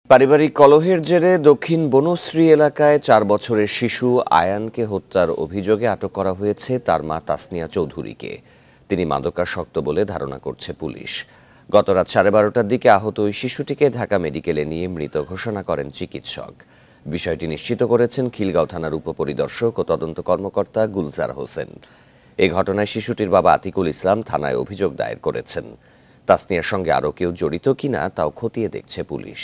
পারিবারিক কলহের জেরে দক্ষিণ বনশ্রী এলাকায় ৪ বছরের শিশু আয়ানকে হত্যার অভিযোগে আটক করা হয়েছে তার মা তাসনিয়া চৌধুরীকে। তিনি মাদকাসক্ত বলে ধারণা করছে পুলিশ। গত রাত 12:30টার দিকে আহত ওই শিশুটিকে ঢাকা মেডিকেলে নিয়ে মৃত ঘোষণা করেন চিকিৎসক। বিষয়টি নিশ্চিত করেছেন খিলগাঁও থানার উপপরিদর্শক ও তদন্ত কর্মকর্তা গুলজার হোসেন। এই ঘটনায় শিশুটির বাবা আতিকুল ইসলাম থানায় অভিযোগ দায়ের করেছেন। তাসনিয়ার সঙ্গে আরও কেউ জড়িত কিনা তাও খতিয়ে দেখছে পুলিশ।